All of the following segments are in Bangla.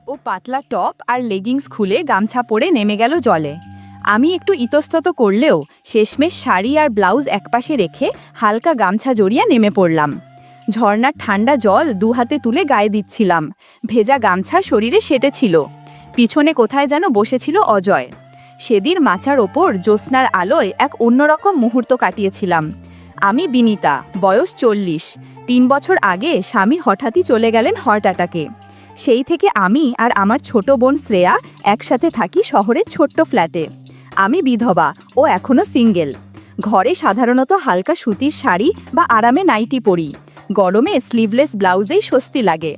ও পাতলা টপ আর লেগিংস খুলে গামছা পরে নেমে গেল জলে। আমি একটু ইতস্তত করলেও শেষমেশ শাড়ি আর ব্লাউজ একপাশে রেখে হালকা গামছা জড়িয়ে নেমে পড়লাম। ঝর্ণার ঠান্ডা জল দু হাতে তুলে গায়ে দিচ্ছিলাম। ভেজা গামছা শরীরে সেটেছিল। পিছনে কোথায় যেন বসেছিল অজয়। সেদিন মাচার ওপর জ্যোৎস্নার আলোয় এক অন্যরকম মুহূর্ত কাটিয়েছিলাম। আমি বিনিতা, বয়স 40। 3 বছর আগে স্বামী হঠাৎই চলে গেলেন হার্ট অ্যাটাকে। সেই থেকে আমি আর আমার ছোট বোন শ্রেয়া একসাথে থাকি শহরের ছোট্ট ফ্ল্যাটে। আমি বিধবা, ও এখনও সিঙ্গেল। ঘরে সাধারণত হালকা সুতির শাড়ি বা আরামে নাইটি পরি। গরমে স্লিভলেস ব্লাউজেই স্বস্তি লাগে।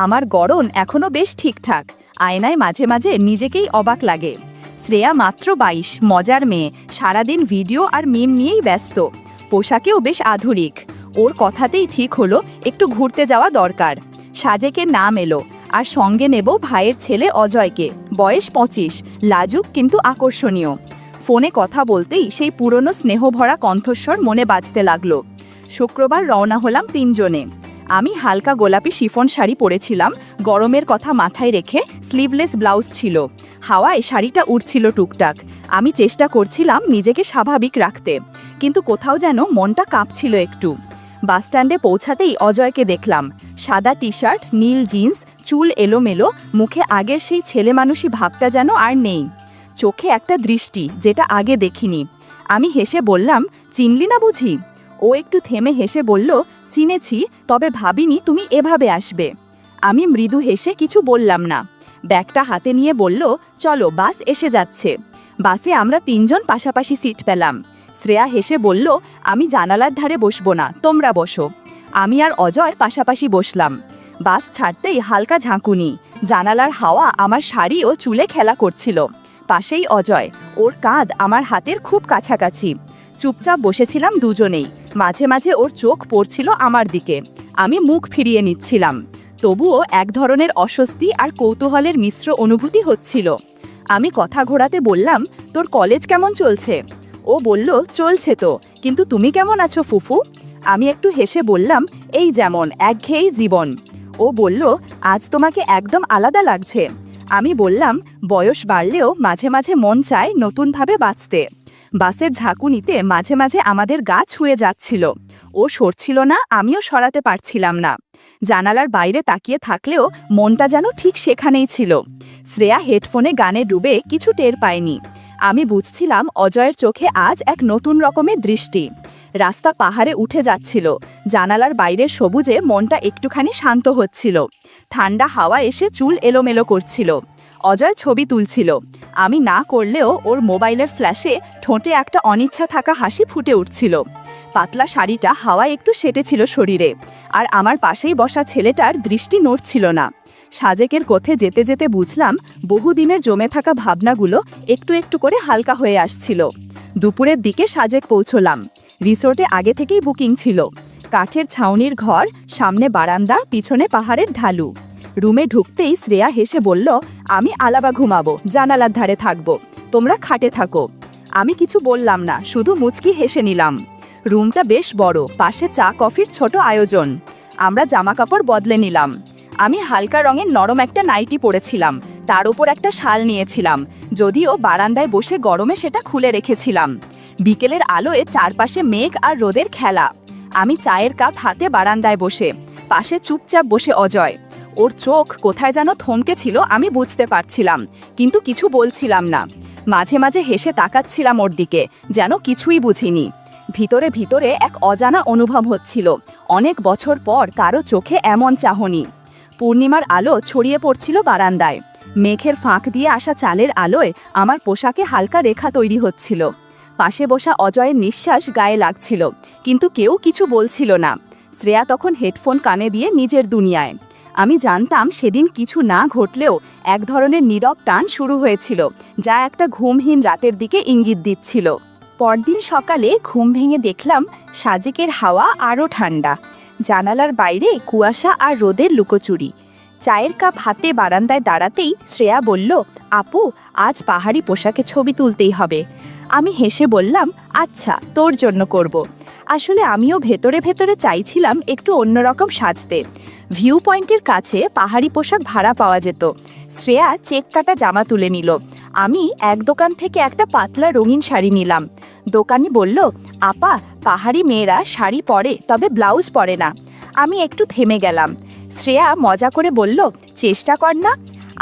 আমার গড়ন এখনও বেশ ঠিকঠাক। আয়নায় মাঝে মাঝে নিজেকেই অবাক লাগে। শ্রেয়া মাত্র 22, মজার মেয়ে, সারাদিন ভিডিও আর মিম নিয়েই ব্যস্ত। পোশাকেও বেশ আধুনিক। ওর কথাতেই ঠিক হলো একটু ঘুরতে যাওয়া দরকার। সাজেকে নাম এলো, আর সঙ্গে নেব ভাইয়ের ছেলে অজয়কে, বয়স 25, লাজুক কিন্তু আকর্ষণীয়। ফোনে কথা বলতেই সেই পুরনো স্নেহভরা কণ্ঠস্বর মনে বাজতে লাগলো। শুক্রবার রওনা হলাম 3 জনে। আমি হালকা গোলাপি শিফন শাড়ি পরেছিলাম, গরমের কথা মাথায় রেখে স্লিভলেস ব্লাউজ ছিল। হাওয়ায় শাড়িটা উড়ছিল টুকটাক। আমি চেষ্টা করছিলাম নিজেকে স্বাভাবিক রাখতে, কিন্তু কোথাও যেন মনটা কাঁপছিল একটু। বাসস্ট্যান্ডে পৌঁছাতেই অজয়কে দেখলাম। সাদা টি শার্ট, নীল জিন্স, চুল এলোমেলো, মুখে আগের সেই ছেলে মানুষই ভাবটা যেন আর নেই। চোখে একটা দৃষ্টি যেটা আগে দেখিনি। আমি হেসে বললাম, চিনলি না বুঝি? ও একটু থেমে হেসে বলল, চিনেছি, তবে ভাবিনি তুমি এভাবে আসবে। আমি মৃদু হেসে কিছু বললাম না। ব্যাগটা হাতে নিয়ে বলল, চলো, বাস এসে যাচ্ছে। বাসে আমরা 3 জন পাশাপাশি সিট পেলাম। শ্রেয়া হেসে বলল, আমি জানালার ধারে বসবো না, তোমরা বসো। আমি আর অজয় পাশাপাশি বসলাম। বাস ছাড়তেই হালকা ঝাঁকুনি। জানালার হাওয়া আমার শাড়ি ও চুলে খেলা করছিল। পাশেই অজয়, ওর কাঁধ আমার হাতের খুব কাছাকাছি। চুপচাপ বসেছিলাম দুজনেই। মাঝে মাঝে ওর চোখ পড়ছিল আমার দিকে। আমি মুখ ফিরিয়ে নিচ্ছিলাম। তবুও এক ধরনের অস্বস্তি আর কৌতূহলের মিশ্র অনুভূতি হচ্ছিল। আমি কথা ঘোরাতে বললাম, তোর কলেজ কেমন চলছে? ও বলল, চলছে তো, কিন্তু তুমি কেমন আছো ফুফু? আমি একটু হেসে বললাম, এই যেমন একঘেয়েই জীবন। ও বলল, আজ তোমাকে একদম আলাদা লাগছে। আমি বললাম, বয়স বাড়লেও মাঝে মাঝে মন চায় নতুনভাবে বাঁচতে। বাসের ঝাঁকুনিতে মাঝে মাঝে আমাদের গা ছুঁয়ে যাচ্ছিল। ও সরছিল না, আমিও সরাতে পারছিলাম না। জানালার বাইরে তাকিয়ে থাকলেও মনটা যেন ঠিক সেখানেই ছিল। শ্রেয়া হেডফোনে গানে ডুবে কিছু টের পায়নি। আমি বুঝছিলাম অজয়ের চোখে আজ এক নতুন রকমের দৃষ্টি। রাস্তা পাহাড়ে উঠে যাচ্ছিল। জানালার বাইরের সবুজে মনটা একটুখানি শান্ত হচ্ছিল। ঠান্ডা হাওয়া এসে চুল এলোমেলো করছিল। অজয় ছবি তুলছিল। আমি না করলেও ওর মোবাইলের ফ্ল্যাশে ঠোঁটে একটা অনিচ্ছা থাকা হাসি ফুটে উঠছিল। পাতলা শাড়িটা হাওয়ায় একটু সেটেছিল শরীরে, আর আমার পাশেই বসা ছেলেটার দৃষ্টি নড়ছিল না। সাজেকের পথে যেতে যেতে বুঝলাম বহুদিনের জমে থাকা ভাবনাগুলো একটু একটু করে হালকা হয়ে আসছিল। দুপুরের দিকে সাজেক পৌঁছলাম। রিসোর্টে আগে থেকেই বুকিং ছিল। কাঠের ছাউনির ঘর, সামনে বারান্দা, পিছনে পাহাড়ের ঢালু। রুমে ঢুকতেই শ্রেয়া হেসে বলল, আমি আলাবা ঘুমাবো, জানালার ধারে থাকবো, তোমরা খাটে থাকো। আমি কিছু বললাম না, শুধু মুচকি হেসে নিলাম। রুমটা বেশ বড়, পাশে চা কফির ছোট আয়োজন। আমরা জামাকাপড় বদলে নিলাম। আমি হালকা রঙের নরম একটা নাইটি পরেছিলাম, তার উপর একটা শাল নিয়েছিলাম, যদিও বারান্দায় বসে গরমে সেটা খুলে রেখেছিলাম। বিকেলের আলোয় চারপাশে মেঘ আর রোদের খেলা। আমি চায়ের কাপ হাতে বারান্দায় বসে, পাশে চুপচাপ বসে অজয়। ওর চোখ কোথায় যেন থমকেছিল, আমি বুঝতে পারছিলাম, কিন্তু কিছু বলছিলাম না। মাঝে মাঝে হেসে তাকাচ্ছিলাম ওর দিকে, যেন কিছুই বুঝিনি। ভিতরে ভিতরে এক অজানা অনুভব হচ্ছিল, অনেক বছর পর কারো চোখে এমন চাহনি। পূর্ণিমার আলো ছড়িয়ে পড়ছিল বারান্দায়। মেঘের ফাঁক দিয়ে আসা চালের আলোয় আমার পোশাকে হালকা রেখা তৈরি হচ্ছিল। পাশে বসা অজয়ের নিঃশ্বাস গায়ে লাগছিল, কিন্তু কেউ কিছু বলছিল না। শ্রেয়া তখন হেডফোন কানে দিয়ে নিজের দুনিয়ায়। আমি জানতাম সেদিন কিছু না ঘটলেও এক ধরনের নীরব টান শুরু হয়েছিল, যা একটা ঘুমহীন রাতের দিকে ইঙ্গিত দিচ্ছিল। পরদিন সকালে ঘুম ভেঙে দেখলাম সাজেকের হাওয়া আরও ঠান্ডা। জানালার বাইরে কুয়াশা আর রোদের লুকোচুরি। চায়ের কাপ হাতে বারান্দায় দাঁড়াতেই শ্রেয়া বলল, আপু, আজ পাহাড়ি পোশাকে ছবি তুলতেই হবে। আমি হেসে বললাম, আচ্ছা, তোর জন্য করব। আসলে আমিও ভেতরে ভেতরে চাইছিলাম একটু অন্যরকম সাজতে। ভিউ পয়েন্টের কাছে পাহাড়ি পোশাক ভাড়া পাওয়া যেত। শ্রেয়া চেক কাটা জামা তুলে নিল। আমি এক দোকান থেকে একটা পাতলা রঙিন শাড়ি নিলাম। দোকানি বলল, আপা, পাহাড়ি মেয়েরা শাড়ি পরে, তবে ব্লাউজ পরে না। আমি একটু থেমে গেলাম। শ্রেয়া মজা করে বলল, চেষ্টা কর না।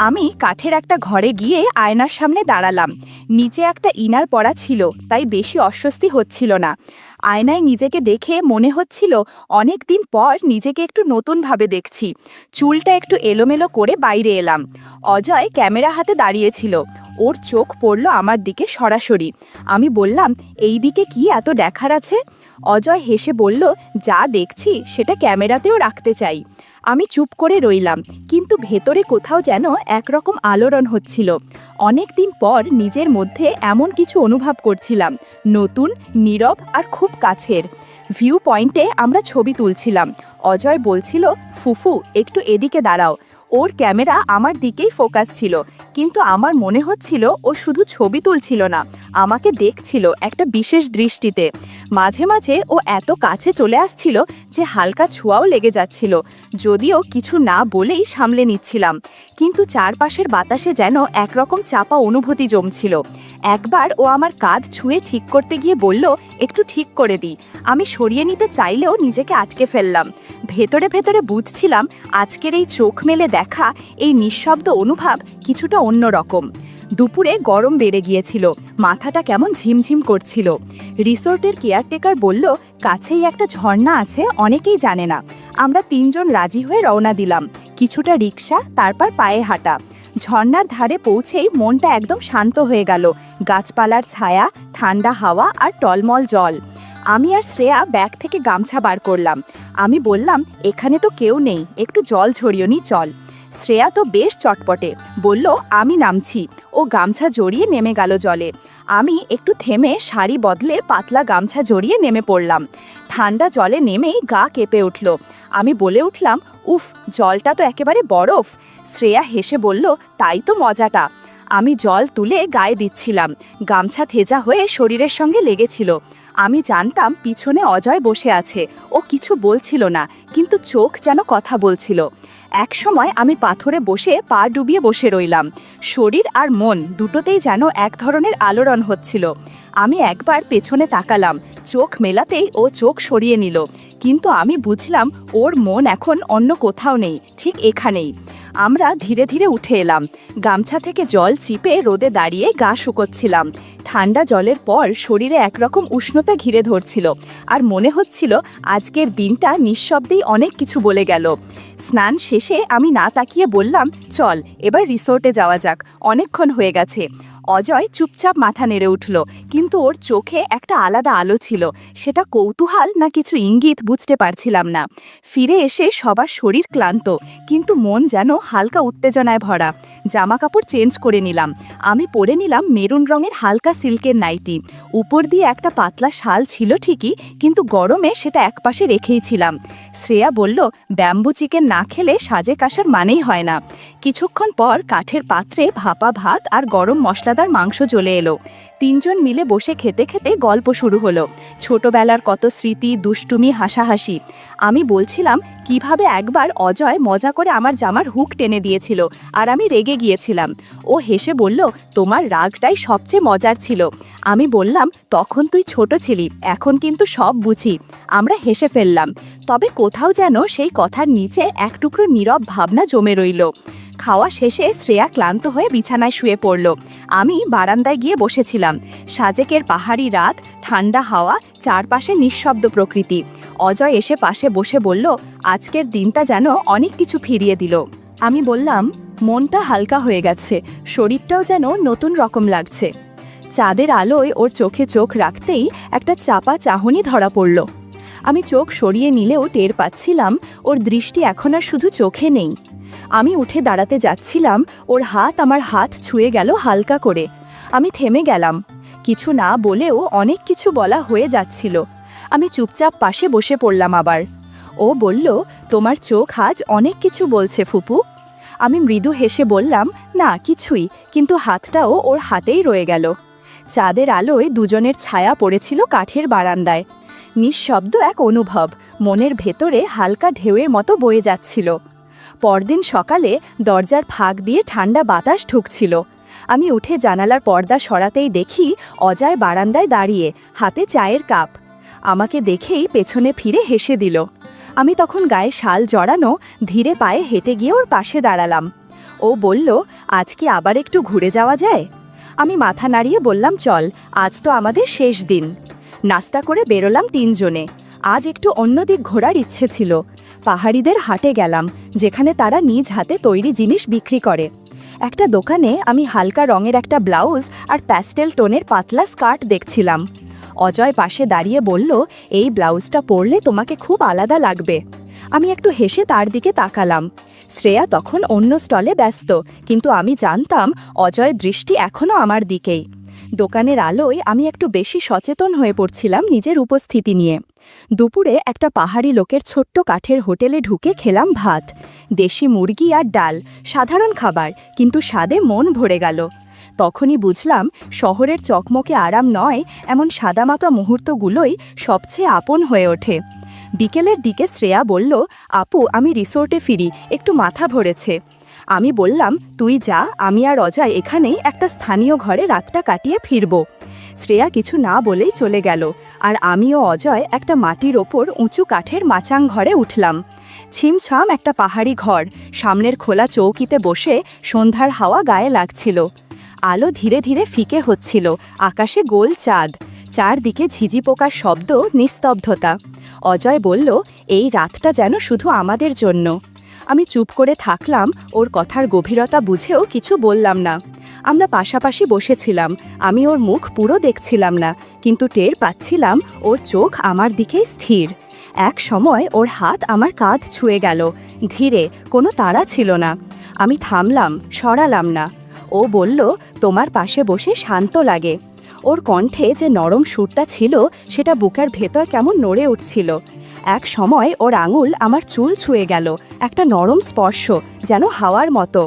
আমি কাঠের একটা ঘরে গিয়ে আয়নার সামনে দাঁড়ালাম। নিচে একটা ইনার পরা ছিল, তাই বেশি অস্বস্তি হচ্ছিল না। আয়নায় নিজেকে দেখে মনে হচ্ছিল অনেক দিন পর নিজেকে একটু নতুনভাবে দেখছি। চুলটা একটু এলোমেলো করে বাইরে এলাম। অজয় ক্যামেরা হাতে দাঁড়িয়েছিল। ওর চোখ পড়ল আমার দিকে সরাসরি। আমি বললাম, এই দিকে কি এত দেখার আছে? অজয় হেসে বলল, যা দেখছি সেটা ক্যামেরাতেও রাখতে চাই। আমি চুপ করে রইলাম, কিন্তু ভেতরে কোথাও যেন একরকম আলোড়ন হচ্ছিল। অনেক দিন পর নিজের মধ্যে এমন কিছু অনুভব করছিলাম, নতুন, নীরব আর খুব কাছের। ভিউ পয়েন্টে আমরা ছবি তুলছিলাম। অজয় বলছিল, ফুফু একটু এদিকে দাঁড়াও। ওর ক্যামেরা আমার দিকেই ফোকাস ছিল, কিন্তু আমার মনে হচ্ছিল ও শুধু ছবি তুলছিল না, আমাকে দেখছিল একটা বিশেষ দৃষ্টিতে। মাঝে মাঝে ও এত কাছে চলে আসছিল যে হালকা ছোঁয়াও লেগে যাচ্ছিল, যদিও কিছু না বলেই সামলে নিচ্ছিলাম। কিন্তু চারপাশের বাতাসে যেন একরকম চাপা অনুভূতি জমছিল। একবার ও আমার কাঁধ ছুঁয়ে ঠিক করতে গিয়ে বলল, একটু ঠিক করে দিই। আমি সরিয়ে নিতে চাইলেও নিজেকে আটকে ফেললাম। ভেতরে ভেতরে বুঝছিলাম আজকের এই চোখ মেলে দেখা, এই নিঃশব্দ অনুভব কিছুটা অন্যরকম। দুপুরে গরম বেড়ে গিয়েছিল, মাথাটা কেমন ঝিমঝিম করছিল। রিসোর্টের কেয়ারটেকার বলল, কাছেই একটা ঝর্ণা আছে, অনেকেই জানে না। আমরা তিনজন রাজি হয়ে রওনা দিলাম। কিছুটা রিক্সা, তারপর পায়ে হাঁটা। ঝর্ণার ধারে পৌঁছেই মনটা একদম শান্ত হয়ে গেল। গাছপালার ছায়া, ঠান্ডা হাওয়া আর টলমল জল। আমি আর শ্রেয়া ব্যাগ থেকে গামছা বার করলাম। আমি বললাম, এখানে তো কেউ নেই, একটু জল ঝরিয়ে নি চল। শ্রেয়া তো বেশ চটপটে, বলল, আমি নামছি। ও গামছা জড়িয়ে নেমে গেল জলে। আমি একটু থেমে শাড়ি বদলে পাতলা গামছা জড়িয়ে নেমে পড়লাম। ঠান্ডা জলে নেমেই গা কেঁপে উঠল। আমি বলে উঠলাম, উফ, জলটা তো একেবারে বরফ। শ্রেয়া হেসে বলল, তাই তো মজাটা। আমি জল তুলে গায়ে দিচ্ছিলাম। গামছা থেজা হয়ে শরীরের সঙ্গে লেগেছিল। আমি জানতাম পিছনে অজয় বসে আছে। ও কিছু বলছিল না, কিন্তু চোখ যেন কথা বলছিল। এক সময় আমি পাথরে বসে পা ডুবিয়ে বসে রইলাম। শরীর আর মন দুটোতেই যেন এক ধরনের আলোড়ন হচ্ছিল। আমি একবার পেছনে তাকালাম। চোখ মেলাতেই ও চোখ সরিয়ে নিল, কিন্তু আমি বুঝলাম ওর মন এখন অন্য কোথাও নেই, ঠিক এখানেই। আমরা ধীরে ধীরে উঠে এলাম। গামছা থেকে জল চিপে রোদে দাঁড়িয়ে গা শুকোচ্ছিলাম। ঠান্ডা জলের পর শরীরে একরকম উষ্ণতা ঘিরে ধরছিল, আর মনে হচ্ছিল আজকের দিনটা নিঃশব্দেই অনেক কিছু বলে গেল। স্নান শেষে আমি না তাকিয়ে বললাম, চল এবার রিসোর্টে যাওয়া যাক, অনেকক্ষণ হয়ে গেছে। অজয় চুপচাপ মাথা নেড়ে উঠল, কিন্তু ওর চোখে একটা আলাদা আলো ছিল। সেটা কৌতূহল না কিছু ইঙ্গিত বুঝতে পারছিলাম না। ফিরে এসে সবার শরীর ক্লান্ত, কিন্তু মন যেন হালকা উত্তেজনায় ভরা। জামা কাপড় চেঞ্জ করে নিলাম। আমি পরে নিলাম মেরুন রঙের হালকা সিল্কের নাইটি। উপর দিয়ে একটা পাতলা শাল ছিল ঠিকই, কিন্তু গরমে সেটা একপাশে রেখেই ছিলাম। শ্রেয়া বলল, ব্যাম্বু চিকেন না খেলে সাজে কাসার মানেই হয় না। কিছুক্ষণ পর কাঠের পাত্রে ভাপা ভাত আর গরম মশলাদার মাংস চলে এলো। তিনজন মিলে বসে খেতে খেতে গল্প শুরু হলো। ছোটবেলার কত স্মৃতি, দুষ্টুমি, হাসাহাসি। আমি বলছিলাম কিভাবে একবার অজয় মজা করে আমার জামার হুক টেনে দিয়েছিল, আর আমি রেগে গিয়েছিলাম। ও হেসে বলল, তোমার রাগটাই সবচেয়ে মজার ছিল। আমি বললাম, তখন তুই ছোট ছিলি, এখন কিন্তু সব বুঝি। আমরা হেসে ফেললাম, তবে কোথাও যেন সেই কথার নিচে এক টুকরো নীরব ভাবনা জমে রইল। খাওয়া শেষে শ্রেয়া ক্লান্ত হয়ে বিছানায় শুয়ে পড়ল। আমি বারান্দায় গিয়ে বসেছিলাম। সাজেকের পাহাড়ি রাত, ঠান্ডা হাওয়া, চারপাশে নিঃশব্দ প্রকৃতি। অজয় এসে পাশে বসে বলল, আজকের দিনটা যেন অনেক কিছু ফিরিয়ে দিল। আমি বললাম, মনটা হালকা হয়ে গেছে, শরীরটাও যেন নতুন রকম লাগছে। চাঁদের আলোয় ওর চোখে চোখ রাখতেই একটা চাপা চাহনি ধরা পড়ল। আমি চোখ সরিয়ে নিলেও টের পাচ্ছিলাম ওর দৃষ্টি এখন আর শুধু চোখে নেই। আমি উঠে দাঁড়াতে যাচ্ছিলাম, ওর হাত আমার হাত ছুঁয়ে গেল হালকা করে। আমি থেমে গেলাম। কিছু না বলেও অনেক কিছু বলা হয়ে যাচ্ছিল। আমি চুপচাপ পাশে বসে পড়লাম আবার। ও বলল, তোমার চোখ আজ অনেক কিছু বলছে ফুপু। আমি মৃদু হেসে বললাম, না কিছুই, কিন্তু হাতটাও ওর হাতেই রয়ে গেল। চাঁদের আলোয় দুজনের ছায়া পড়েছিল কাঠের বারান্দায়। নিঃশব্দ এক অনুভব মনের ভেতরে হালকা ঢেউয়ের মতো বয়ে যাচ্ছিল। পরদিন সকালে দরজার ফাঁক দিয়ে ঠান্ডা বাতাস ঢুকছিল। আমি উঠে জানালার পর্দা সরাতেই দেখি অজয় বারান্দায় দাঁড়িয়ে, হাতে চায়ের কাপ। আমাকে দেখেই পেছনে ফিরে হেসে দিল। আমি তখন গায়ে শাল জড়ানো ধীরে পায়ে হেঁটে গিয়ে ওর পাশে দাঁড়ালাম। ও বলল, আজ কি আবার একটু ঘুরে যাওয়া যায়? আমি মাথা নাড়িয়ে বললাম, চল, আজ তো আমাদের শেষ দিন। নাস্তা করে বেরোলাম তিনজনে। আজ একটু অন্যদিক ঘোরার ইচ্ছে ছিল। পাহাড়িদের হাটে গেলাম, যেখানে তারা নিজ হাতে তৈরি জিনিস বিক্রি করে। একটা দোকানে আমি হালকা রঙের একটা ব্লাউজ আর প্যাস্টেল টোনের পাতলা স্কার্ট দেখছিলাম। অজয় পাশে দাঁড়িয়ে বলল, এই ব্লাউজটা পরলে তোমাকে খুব আলাদা লাগবে। আমি একটু হেসে তার দিকে তাকালাম। শ্রেয়া তখন অন্য স্টলে ব্যস্ত, কিন্তু আমি জানতাম অজয়ের দৃষ্টি এখনও আমার দিকেই। দোকানের আলোয় আমি একটু বেশি সচেতন হয়ে পড়ছিলাম নিজের উপস্থিতি নিয়ে। দুপুরে একটা পাহাড়ি লোকের ছোট্ট কাঠের হোটেলে ঢুকে খেলাম ভাত, দেশি মুরগি আর ডাল। সাধারণ খাবার, কিন্তু স্বাদে মন ভরে গেল। তখনই বুঝলাম, শহরের চকমকে আরাম নয়, এমন সাদামাটা মুহূর্তগুলোই সবচেয়ে আপন হয়ে ওঠে। বিকেলের দিকে শ্রেয়া বলল, আপু, আমি রিসোর্টে ফিরি, একটু মাথা ভরেছে। আমি বললাম, তুই যা, আমি আর অজয় এখানেই একটা স্থানীয় ঘরে রাতটা কাটিয়ে ফিরব। শ্রেয়া কিছু না বলেই চলে গেল, আর আমি ও অজয় একটা মাটির ওপর উঁচু কাঠের মাচাং ঘরে উঠলাম। ছিমছাম একটা পাহাড়ি ঘর, সামনের খোলা চৌকিতে বসে সন্ধ্যার হাওয়া গায়ে লাগছিল। আলো ধীরে ধীরে ফিকে হচ্ছিল, আকাশে গোল চাঁদ, চারদিকে ঝিঝি পোকার শব্দ, নিস্তব্ধতা। অজয় বলল, এই রাতটা যেন শুধু আমাদের জন্য। আমি চুপ করে থাকলাম, ওর কথার গভীরতা বুঝেও কিছু বললাম না। আমরা পাশাপাশি বসেছিলাম, আমি ওর মুখ পুরো দেখছিলাম না, কিন্তু টের পাচ্ছিলাম ওর চোখ আমার দিকেই স্থির। এক সময় ওর হাত আমার কাঁধ ছুঁয়ে গেল, ধীরে, কোনো তাড়া ছিল না। আমি থামলাম, সরালাম না। ও বলল, তোমার পাশে বসে শান্ত লাগে। ওর কণ্ঠে যে নরম সুরটা ছিল, সেটা বুকের ভেতর কেমন নড়ে উঠছিল। এক সময় ওর আঙুল আমার চুল ছুঁয়ে গেল, একটা নরম স্পর্শ, যেন হাওয়ার মতো।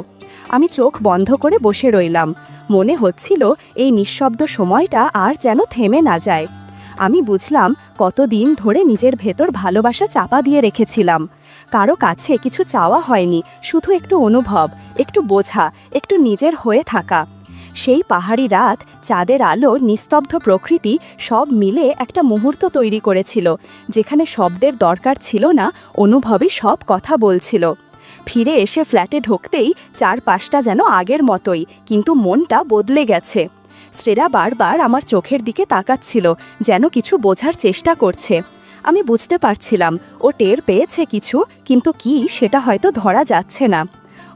আমি চোখ বন্ধ করে বসে রইলাম। মনে হচ্ছিল এই নিঃশব্দ সময়টা আর যেন থেমে না যায়। আমি বুঝলাম কতদিন ধরে নিজের ভেতর ভালোবাসা চাপা দিয়ে রেখেছিলাম। কারো কাছে কিছু চাওয়া হয়নি, শুধু একটু অনুভব, একটু বোঝা, একটু নিজের হয়ে থাকা। সেই পাহাড়ি রাত, চাঁদের আলো, নিস্তব্ধ প্রকৃতি সব মিলে একটা মুহূর্ত তৈরি করেছিল, যেখানে শব্দের দরকার ছিল না, অনুভবই সব কথা বলছিল। ফিরে এসে ফ্ল্যাটে ঢুকতেই চারপাশটা যেন আগের মতোই, কিন্তু মনটা বদলে গেছে। শ্রেয়া বারবার আমার চোখের দিকে তাকাচ্ছিল, যেন কিছু বোঝার চেষ্টা করছে। আমি বুঝতে পারছিলাম ও টের পেয়েছে কিছু, কিন্তু কি সেটা হয়তো ধরা যাচ্ছে না।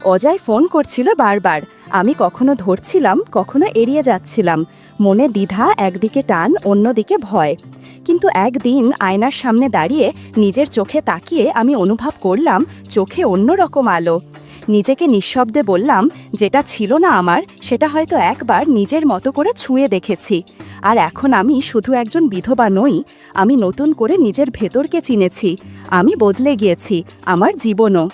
অজয় ফোন করছিল বারবার, আমি কখনো ধরছিলাম, কখনো এড়িয়ে যাচ্ছিলাম। মনে দ্বিধা, একদিকে টান, অন্যদিকে ভয়। কিন্তু একদিন আয়নার সামনে দাঁড়িয়ে নিজের চোখে তাকিয়ে আমি অনুভব করলাম চোখে অন্যরকম আলো। নিজেকে নিঃশব্দে বললাম, যেটা ছিল না আমার, সেটা হয়তো একবার নিজের মতো করে ছুঁয়ে দেখেছি। আর এখন আমি শুধু একজন বিধবা নই, আমি নতুন করে নিজের ভেতরকে চিনেছি। আমি বদলে গিয়েছি, আমার জীবনও।